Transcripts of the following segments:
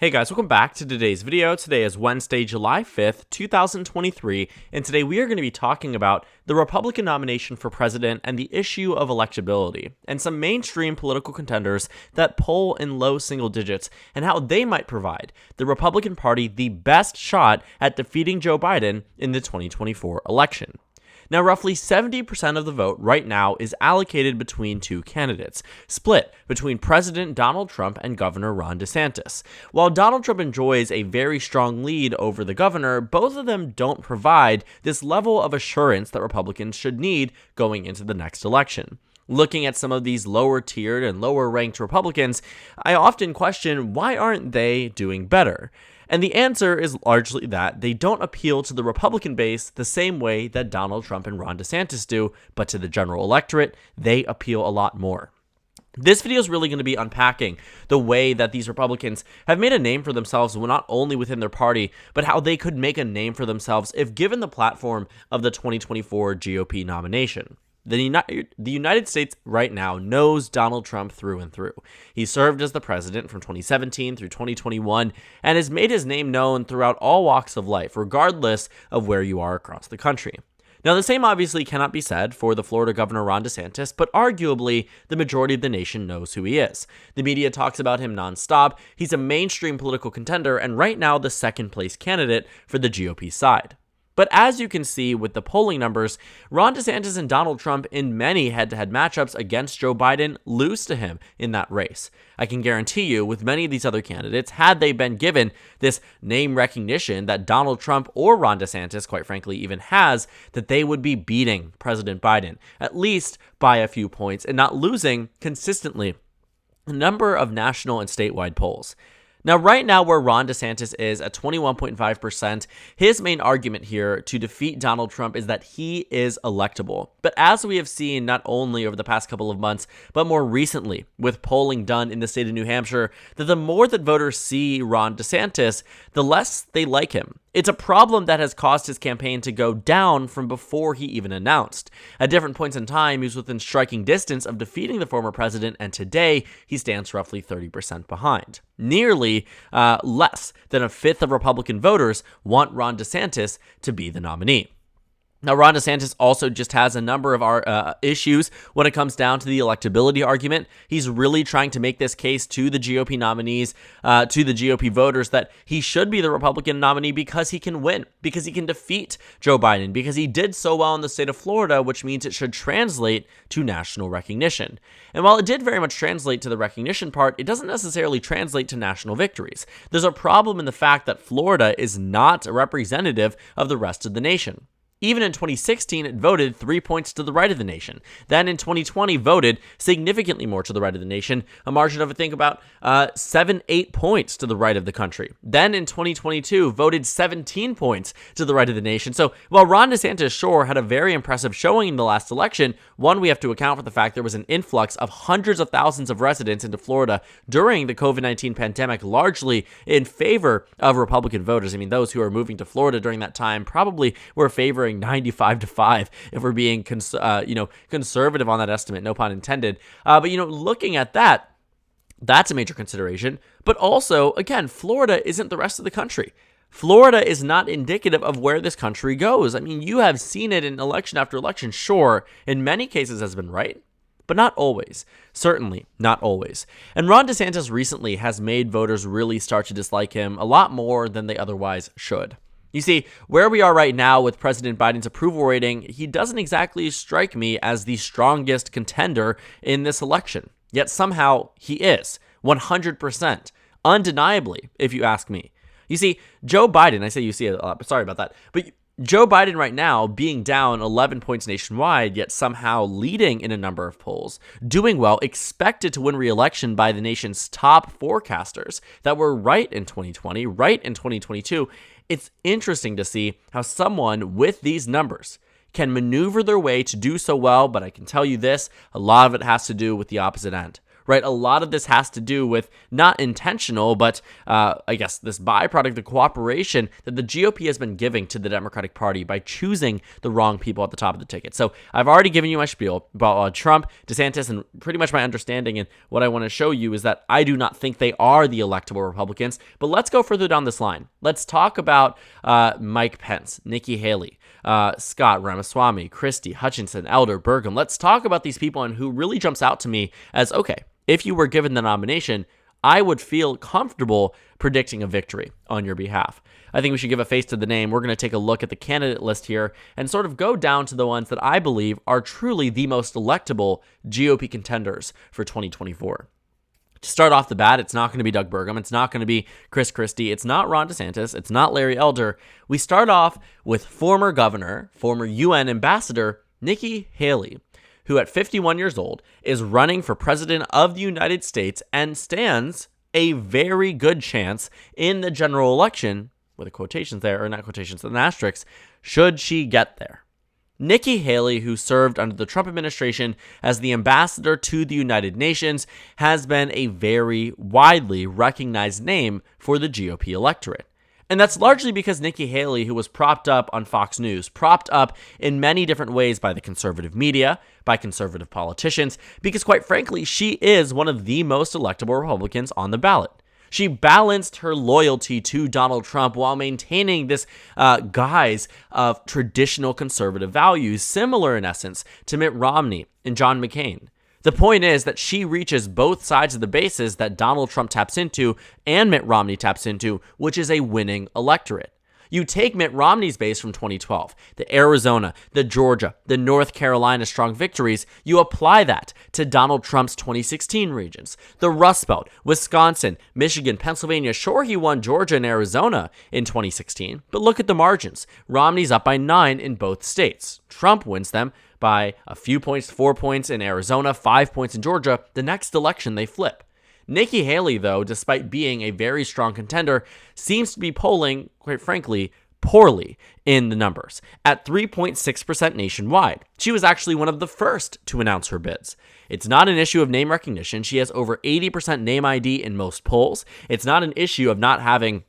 Hey guys, welcome back to today's video. Today is Wednesday, July 5th, 2023, and today we are going to be talking about the Republican nomination for president and the issue of electability, and some mainstream political contenders that poll in low single digits, and how they might provide the Republican Party the best shot at defeating Joe Biden in the 2024 election. Now, roughly 70% of the vote right now is allocated between two candidates, split between President Donald Trump and Governor Ron DeSantis. While Donald Trump enjoys a very strong lead over the governor, both of them don't provide this level of assurance that Republicans should need going into the next election. Looking at some of these lower tiered and lower ranked Republicans, I often question, why aren't they doing better? And the answer is largely that they don't appeal to the Republican base the same way that Donald Trump and Ron DeSantis do, but to the general electorate, they appeal a lot more. This video is really going to be unpacking the way that these Republicans have made a name for themselves, not only within their party, but how they could make a name for themselves if given the platform of the 2024 GOP nomination. The United States right now knows Donald Trump through and through. He served as the president from 2017 through 2021 and has made his name known throughout all walks of life, regardless of where you are across the country. Now, the same obviously cannot be said for the Florida Governor Ron DeSantis, but arguably the majority of the nation knows who he is. The media talks about him nonstop. He's a mainstream political contender and right now the second place candidate for the GOP side. But as you can see with the polling numbers, Ron DeSantis and Donald Trump in many head-to-head matchups against Joe Biden lose to him in that race. I can guarantee you with many of these other candidates, had they been given this name recognition that Donald Trump or Ron DeSantis, quite frankly, even has, that they would be beating President Biden, at least by a few points, and not losing consistently a number of national and statewide polls. Now, right now, where Ron DeSantis is at 21.5%, his main argument here to defeat Donald Trump is that he is electable. But as we have seen not only over the past couple of months, but more recently with polling done in the state of New Hampshire, that the more that voters see Ron DeSantis, the less they like him. It's a problem that has caused his campaign to go down from before he even announced. At different points in time, he was within striking distance of defeating the former president, and today he stands roughly 30% behind. Nearly less than a fifth of Republican voters want Ron DeSantis to be the nominee. Now, Ron DeSantis also just has a number of our issues when it comes down to the electability argument. He's really trying to make this case to the GOP nominees, to the GOP voters, that he should be the Republican nominee because he can win, because he can defeat Joe Biden, because he did so well in the state of Florida, which means it should translate to national recognition. And while it did very much translate to the recognition part, it doesn't necessarily translate to national victories. There's a problem in the fact that Florida is not representative of the rest of the nation. Even in 2016, it voted 3 points to the right of the nation. Then in 2020, voted significantly more to the right of the nation, a margin of, I think, about 7-8 points to the right of the country. Then in 2022, voted 17 points to the right of the nation. So while Ron DeSantis, sure, had a very impressive showing in the last election, one, we have to account for the fact there was an influx of hundreds of thousands of residents into Florida during the COVID-19 pandemic, largely in favor of Republican voters. I mean, those who are moving to Florida during that time probably were favoring 95-5 if we're being conservative on that estimate, no pun intended. But looking at that, that's a major consideration. But also, again, Florida isn't the rest of the country. Florida is not indicative of where this country goes. I mean, you have seen it in election after election. Sure, in many cases has been right, but not always. Certainly not always. And Ron DeSantis recently has made voters really start to dislike him a lot more than they otherwise should. You see, where we are right now with President Biden's approval rating, he doesn't exactly strike me as the strongest contender in this election. Yet somehow he is, 100%, undeniably, if you ask me. You see, Joe Biden, I say you see a lot, sorry about that, but Joe Biden right now being down 11 points nationwide, yet somehow leading in a number of polls, doing well, expected to win re-election by the nation's top forecasters that were right in 2020, right in 2022. It's interesting to see how someone with these numbers can maneuver their way to do so well, but I can tell you this, a lot of it has to do with the opposite end. right? A lot of this has to do with not intentional, but I guess this byproduct, the cooperation that the GOP has been giving to the Democratic Party by choosing the wrong people at the top of the ticket. So I've already given you my spiel about Trump, DeSantis, and pretty much my understanding. And what I want to show you is that I do not think they are the electable Republicans. But let's go further down this line. Let's talk about Mike Pence, Nikki Haley, Scott, Ramaswamy, Christie, Hutchinson, Elder, Burgum. Let's talk about these people and who really jumps out to me as, okay, if you were given the nomination, I would feel comfortable predicting a victory on your behalf. I think we should give a face to the name. We're going to take a look at the candidate list here and sort of go down to the ones that I believe are truly the most electable GOP contenders for 2024. To start off the bat, it's not going to be Doug Burgum. It's not going to be Chris Christie. It's not Ron DeSantis. It's not Larry Elder. We start off with former governor, former UN ambassador, Nikki Haley, who at 51 years old is running for president of the United States and stands a very good chance in the general election, with the quotations there, or not quotations, an asterisk, should she get there. Nikki Haley, who served under the Trump administration as the ambassador to the United Nations, has been a very widely recognized name for the GOP electorate. And that's largely because Nikki Haley, who was propped up on Fox News, propped up in many different ways by the conservative media, by conservative politicians, because quite frankly, she is one of the most electable Republicans on the ballot. She balanced her loyalty to Donald Trump while maintaining this guise of traditional conservative values, similar in essence to Mitt Romney and John McCain. The point is that she reaches both sides of the bases that Donald Trump taps into and Mitt Romney taps into, which is a winning electorate. You take Mitt Romney's base from 2012, the Arizona, the Georgia, the North Carolina strong victories, you apply that to Donald Trump's 2016 regions, the Rust Belt, Wisconsin, Michigan, Pennsylvania. Sure, he won Georgia and Arizona in 2016, but look at the margins. Romney's up by 9 in both states. Trump wins them by a few points, 4 points in Arizona, 5 points in Georgia. The next election, they flip. Nikki Haley, though, despite being a very strong contender, seems to be polling, quite frankly, poorly in the numbers, at 3.6% nationwide. She was actually one of the first to announce her bids. It's not an issue of name recognition. She has over 80% name ID in most polls. It's not an issue of not having,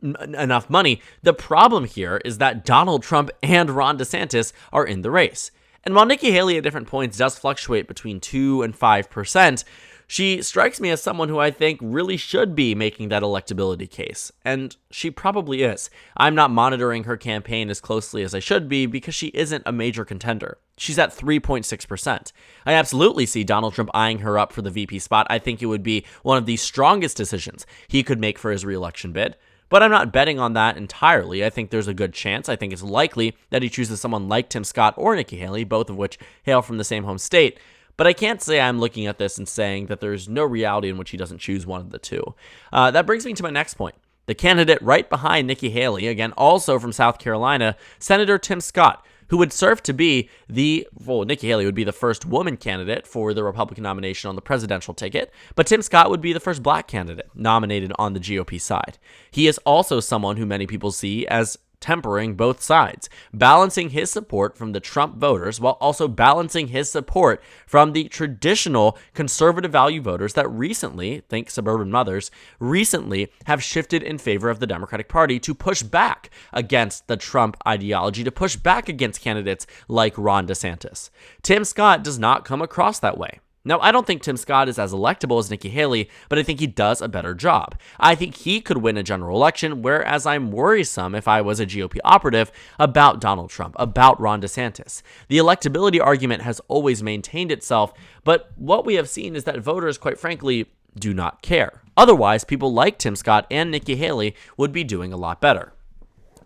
enough money. The problem here is that Donald Trump and Ron DeSantis are in the race. And while Nikki Haley at different points does fluctuate between 2 and 5%, she strikes me as someone who I think really should be making that electability case, and she probably is. I'm not monitoring her campaign as closely as I should be because she isn't a major contender. She's at 3.6%. I absolutely see Donald Trump eyeing her up for the VP spot. I think it would be one of the strongest decisions he could make for his reelection bid. But I'm not betting on that entirely. I think there's a good chance. I think it's likely that he chooses someone like Tim Scott or Nikki Haley, both of which hail from the same home state. But I can't say I'm looking at this and saying that there's no reality in which he doesn't choose one of the two. That brings me to my next point. The candidate right behind Nikki Haley, again, also from South Carolina, Senator Tim Scott, who would serve to be Nikki Haley would be the first woman candidate for the Republican nomination on the presidential ticket, but Tim Scott would be the first black candidate nominated on the GOP side. He is also someone who many people see as tempering both sides, balancing his support from the Trump voters while also balancing his support from the traditional conservative value voters that recently, think suburban mothers, recently have shifted in favor of the Democratic Party to push back against the Trump ideology, to push back against candidates like Ron DeSantis. Tim Scott does not come across that way. Now, I don't think Tim Scott is as electable as Nikki Haley, but I think he does a better job. I think he could win a general election, whereas I'm worrisome if I was a GOP operative about Donald Trump, about Ron DeSantis. The electability argument has always maintained itself, but what we have seen is that voters, quite frankly, do not care. Otherwise, people like Tim Scott and Nikki Haley would be doing a lot better.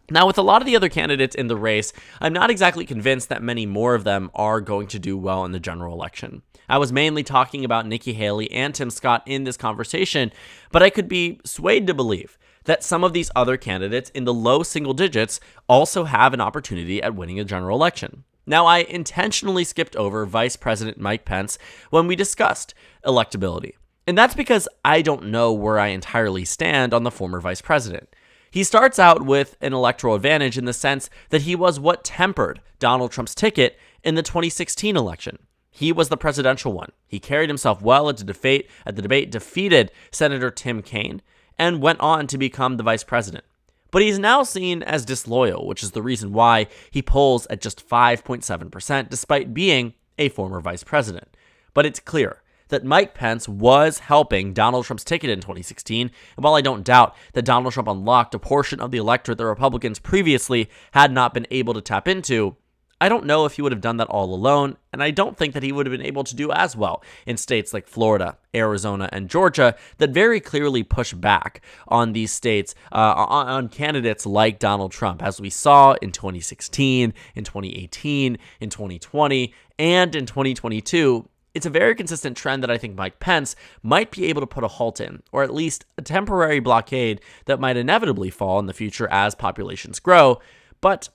Now, with a lot of the other candidates in the race, I'm not exactly convinced that many more of them are going to do well in the general election. I was mainly talking about Nikki Haley and Tim Scott in this conversation, but I could be swayed to believe that some of these other candidates in the low single digits also have an opportunity at winning a general election. Now, I intentionally skipped over Vice President Mike Pence when we discussed electability, and that's because I don't know where I entirely stand on the former vice president. He starts out with an electoral advantage in the sense that he was what tempered Donald Trump's ticket in the 2016 election. He was the presidential one. He carried himself well at the debate, defeated Senator Tim Kaine, and went on to become the vice president. But he's now seen as disloyal, which is the reason why he polls at just 5.7%, despite being a former vice president. But it's clear that Mike Pence was helping Donald Trump's ticket in 2016, and while I don't doubt that Donald Trump unlocked a portion of the electorate that Republicans previously had not been able to tap into, I don't know if he would have done that all alone, and I don't think that he would have been able to do as well in states like Florida, Arizona, and Georgia that very clearly push back on these states, on candidates like Donald Trump, as we saw in 2016, in 2018, in 2020, and in 2022. It's a very consistent trend that I think Mike Pence might be able to put a halt in, or at least a temporary blockade that might inevitably fall in the future as populations grow, but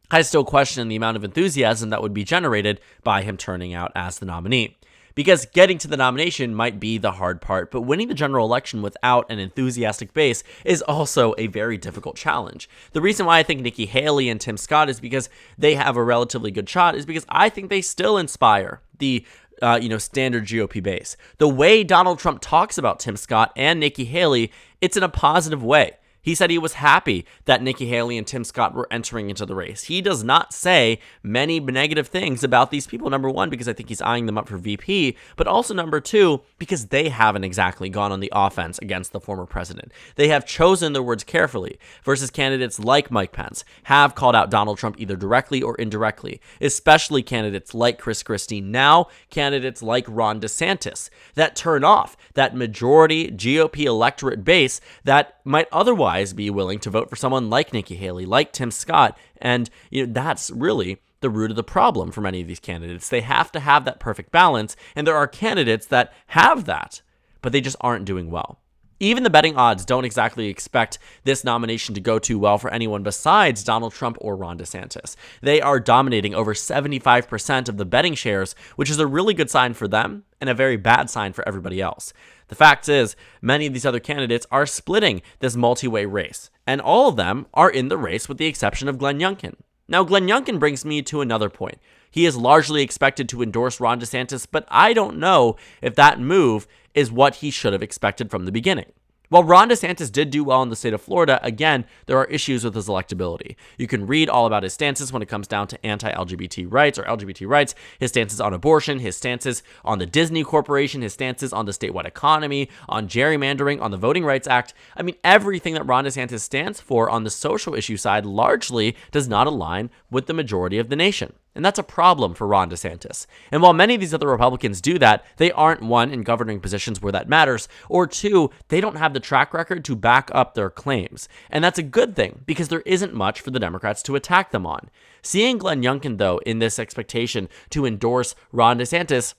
I still question the amount of enthusiasm that would be generated by him turning out as the nominee. Because getting to the nomination might be the hard part, but winning the general election without an enthusiastic base is also a very difficult challenge. The reason why I think Nikki Haley and Tim Scott is because they have a relatively good shot is because I think they still inspire the standard GOP base. The way Donald Trump talks about Tim Scott and Nikki Haley, it's in a positive way. He said he was happy that Nikki Haley and Tim Scott were entering into the race. He does not say many negative things about these people, number one, because I think he's eyeing them up for VP, but also number two, because they haven't exactly gone on the offense against the former president. They have chosen their words carefully, versus candidates like Mike Pence have called out Donald Trump either directly or indirectly, especially candidates like Chris Christie, now candidates like Ron DeSantis, that turn off that majority GOP electorate base that might otherwise be willing to vote for someone like Nikki Haley, like Tim Scott, and that's really the root of the problem for many of these candidates. They have to have that perfect balance, and there are candidates that have that, but they just aren't doing well. Even the betting odds don't exactly expect this nomination to go too well for anyone besides Donald Trump or Ron DeSantis. They are dominating over 75% of the betting shares, which is a really good sign for them and a very bad sign for everybody else. The fact is, many of these other candidates are splitting this multi-way race, and all of them are in the race with the exception of Glenn Youngkin. Now, Glenn Youngkin brings me to another point. He is largely expected to endorse Ron DeSantis, but I don't know if that move is what he should have expected from the beginning. While Ron DeSantis did do well in the state of Florida, again, there are issues with his electability. You can read all about his stances when it comes down to anti-LGBT rights or LGBT rights, his stances on abortion, his stances on the Disney Corporation, his stances on the statewide economy, on gerrymandering, on the Voting Rights Act. I mean, everything that Ron DeSantis stands for on the social issue side largely does not align with the majority of the nation. And that's a problem for Ron DeSantis. And while many of these other Republicans do that, they aren't, one, in governing positions where that matters, or two, they don't have the track record to back up their claims. And that's a good thing, because there isn't much for the Democrats to attack them on. Seeing Glenn Youngkin, though, in this expectation to endorse Ron DeSantis,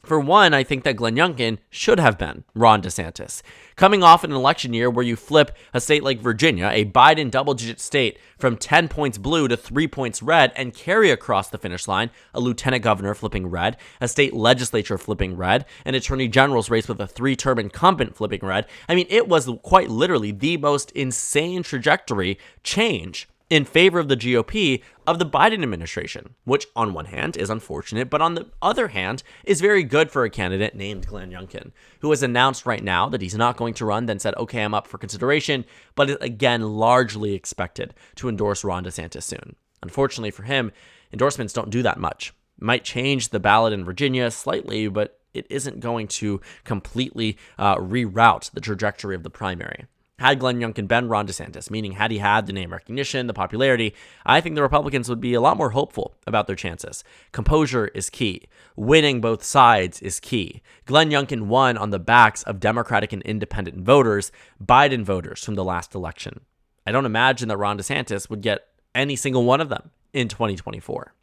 for one, I think that Glenn Youngkin should have been Ron DeSantis. Coming off an election year where you flip a state like Virginia, a Biden double-digit state, from 10 points blue to 3 points red and carry across the finish line a lieutenant governor flipping red, a state legislature flipping red, an attorney general's race with a 3-term incumbent flipping red. I mean, it was quite literally the most insane trajectory change in favor of the GOP of the Biden administration, which on one hand is unfortunate, but on the other hand is very good for a candidate named Glenn Youngkin, who has announced right now that he's not going to run, then said, okay, I'm up for consideration, but is again largely expected to endorse Ron DeSantis soon. Unfortunately for him, endorsements don't do that much. It might change the ballot in Virginia slightly, but it isn't going to completely reroute the trajectory of the primary. Had Glenn Youngkin been Ron DeSantis, meaning had he had the name recognition, the popularity, I think the Republicans would be a lot more hopeful about their chances. Composure is key. Winning both sides is key. Glenn Youngkin won on the backs of Democratic and independent voters, Biden voters from the last election. I don't imagine that Ron DeSantis would get any single one of them in 2024.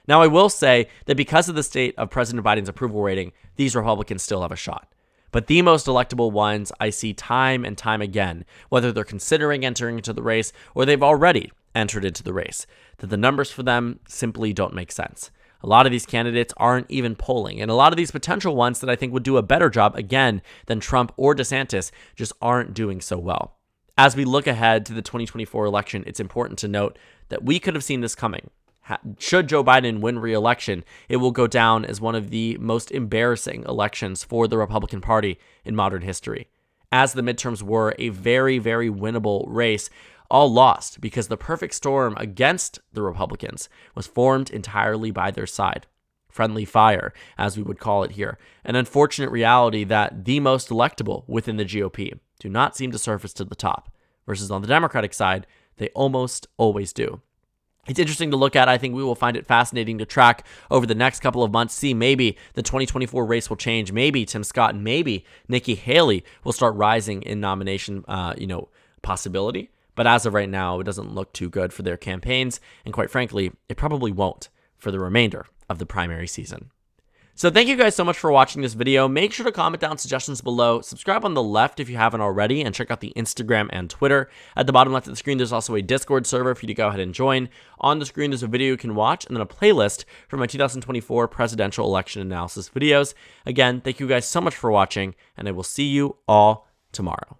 Now, I will say that because of the state of President Biden's approval rating, these Republicans still have a shot. But the most electable ones I see time and time again, whether they're considering entering into the race or they've already entered into the race, that the numbers for them simply don't make sense. A lot of these candidates aren't even polling, and a lot of these potential ones that I think would do a better job, again, than Trump or DeSantis just aren't doing so well. As we look ahead to the 2024 election, it's important to note that we could have seen this coming. should Joe Biden win re-election, it will go down as one of the most embarrassing elections for the Republican Party in modern history, as the midterms were a very, very winnable race, all lost because the perfect storm against the Republicans was formed entirely by their side. Friendly fire, as we would call it here. An unfortunate reality that the most electable within the GOP do not seem to surface to the top, versus on the Democratic side, they almost always do. It's interesting to look at. I think we will find it fascinating to track over the next couple of months, see maybe the 2024 race will change. Maybe Tim Scott and maybe Nikki Haley will start rising in nomination, possibility. But as of right now, it doesn't look too good for their campaigns. And quite frankly, it probably won't for the remainder of the primary season. So thank you guys so much for watching this video. Make sure to comment down suggestions below. Subscribe on the left if you haven't already, and check out the Instagram and Twitter. At the bottom left of the screen, there's also a Discord server for you to go ahead and join. On the screen, there's a video you can watch, and then a playlist for my 2024 presidential election analysis videos. Again, thank you guys so much for watching, and I will see you all tomorrow.